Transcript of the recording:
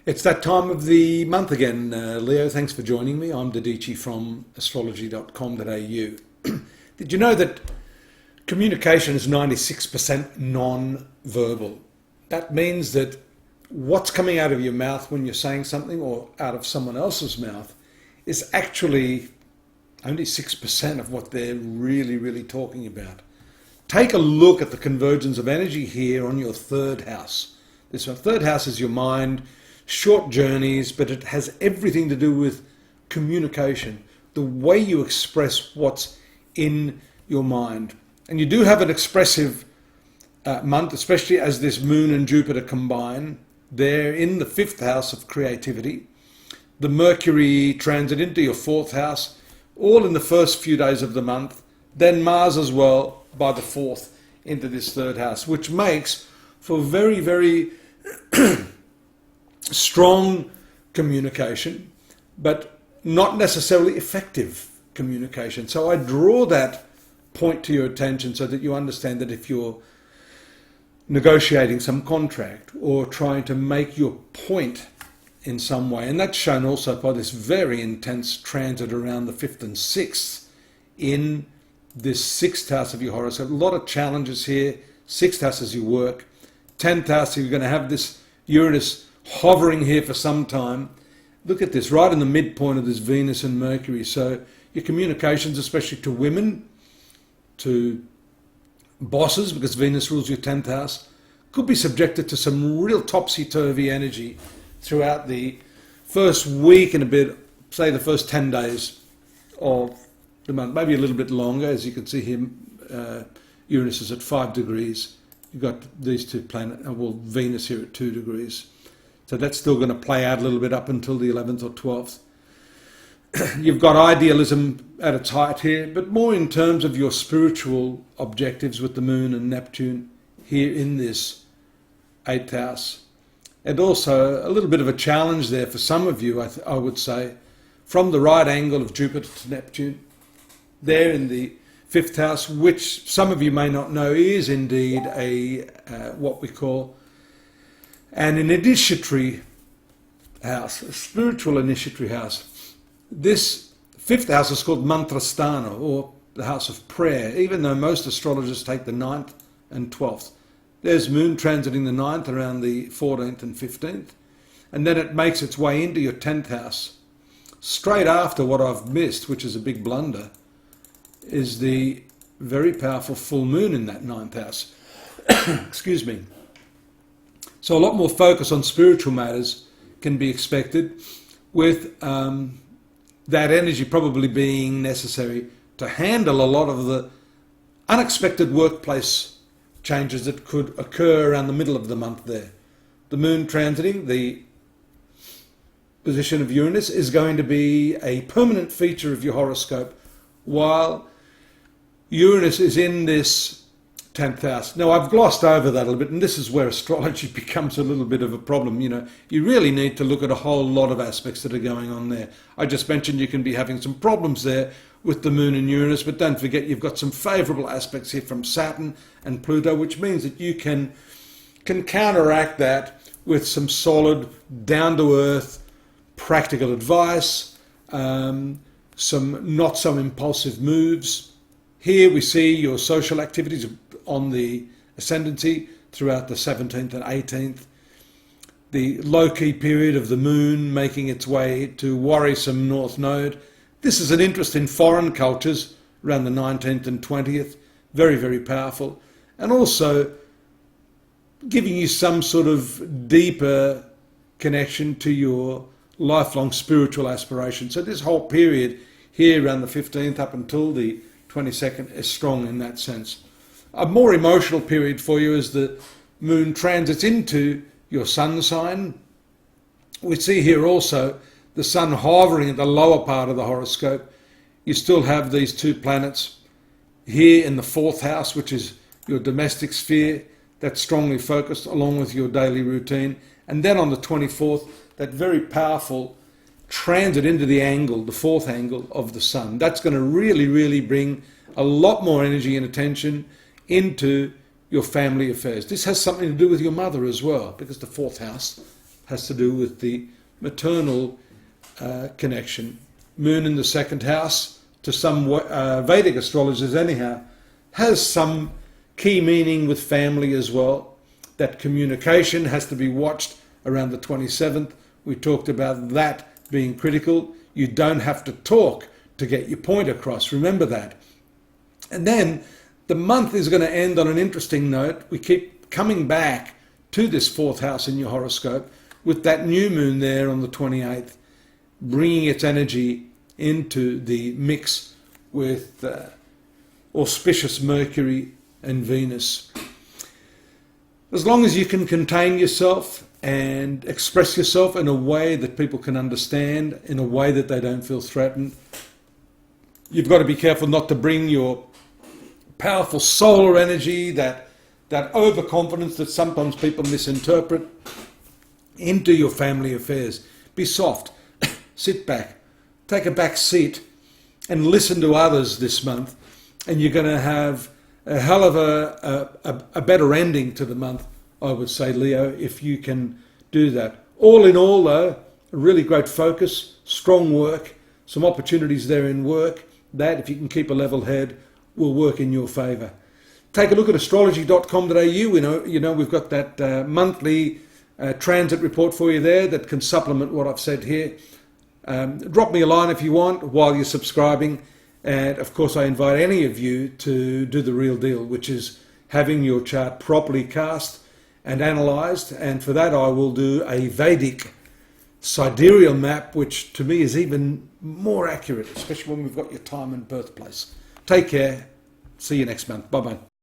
It's that time of the month again, Leo. Thanks for joining me. I'm Dadhichi from astrology.com.au. Did you know that communication is 96% non-verbal? That means that what's coming out of your mouth when you're saying something or out of someone else's mouth is actually only 6% of what they're really talking about. Take a look at the convergence of energy here on your third house. This one, third house is your mind, short journeys, but it has everything to do with communication, the way you express what's in your mind. And you do have an expressive month, especially as this Moon and Jupiter combine. They're in the fifth house of creativity. The Mercury transit into your fourth house, all in the first few days of the month. Then Mars as well by the fourth into this third house, which makes for very strong communication, but not necessarily effective communication. So I draw that point to your attention so that you understand that if you're negotiating some contract or trying to make your point in some way, and that's shown also by this very intense transit around the 5th and 6th in this 6th house of your horoscope. A lot of challenges here. 6th house is your work. 10th house, you're going to have this Uranus hovering here for some time. Look at this, right in the midpoint of this Venus and Mercury. So your communications, especially to women, to bosses, because Venus rules your 10th house, could be subjected to some real topsy-turvy energy throughout the first week and a bit, say the first 10 days of the month, maybe a little bit longer. As you can see here, Uranus is at 5 degrees. You've got these two planets, well, Venus here at 2 degrees. So that's still going to play out a little bit up until the 11th or 12th. You've got idealism at its height here, but more in terms of your spiritual objectives with the Moon and Neptune here in this 8th house. And also a little bit of a challenge there for some of you, I would say, from the right angle of Jupiter to Neptune, there in the 5th house, which some of you may not know is indeed a what we call an initiatory house, a spiritual initiatory house. This 5th house is called Mantrasthana, or the house of prayer, even though most astrologers take the 9th and 12th. There's Moon transiting the 9th around the 14th and 15th, and then it makes its way into your 10th house. Straight after what I've missed, which is a big blunder, is the very powerful full moon in that 9th house. Excuse me. So a lot more focus on spiritual matters can be expected, with that energy probably being necessary to handle a lot of the unexpected workplace changes that could occur around the middle of the month there. The Moon transiting the position of Uranus is going to be a permanent feature of your horoscope while Uranus is in this 10th house. Now, I've glossed over that a little bit, and this is where astrology becomes a little bit of a problem. You know, you really need to look at a whole lot of aspects that are going on there. I just mentioned you can be having some problems there with the Moon and Uranus, but don't forget you've got some favourable aspects here from Saturn and Pluto, which means that you can counteract that with some solid, down-to-earth, practical advice, some not so impulsive moves. Here we see your social activities on the ascendancy throughout the 17th and 18th. The low-key period of the Moon making its way to worrisome North Node. This is an interest in foreign cultures around the 19th and 20th. Very powerful. And also giving you some sort of deeper connection to your lifelong spiritual aspirations. So this whole period here around the 15th up until the 22nd is strong in that sense. A more emotional period for you as the Moon transits into your Sun sign. We see here also the Sun hovering at the lower part of the horoscope. You still have these two planets here in the 4th house, which is your domestic sphere, that's strongly focused along with your daily routine. And then on the 24th, that very powerful transit into the angle, the 4th angle of the Sun. That's going to really bring a lot more energy and attention into your family affairs. This has something to do with your mother as well, because the 4th house has to do with the maternal connection. Moon in the second house, to some Vedic astrologers anyhow, has some key meaning with family as well. That communication has to be watched around the 27th. We talked about that being critical. You don't have to talk to get your point across. Remember that. And then the month is going to end on an interesting note. We keep coming back to this fourth house in your horoscope with that new moon there on the 28th, bringing its energy into the mix with auspicious Mercury and Venus. As long as you can contain yourself and express yourself in a way that people can understand, in a way that they don't feel threatened, you've got to be careful not to bring your powerful solar energy, that overconfidence that sometimes people misinterpret, into your family affairs. Be soft, sit back, take a back seat and listen to others this month, and you're going to have a hell of a better ending to the month, I would say, Leo, if you can do that. All in all, though, a really great focus, strong work, some opportunities there in work, that if you can keep a level head will work in your favour. Take a look at astrology.com.au. You know we've got that monthly transit report for you there that can supplement what I've said here. Drop me a line if you want while you're subscribing. And of course, I invite any of you to do the real deal, which is having your chart properly cast and analysed. And for that, I will do a Vedic sidereal map, which to me is even more accurate, especially when we've got your time and birthplace. Take care. See you next month. Bye-bye.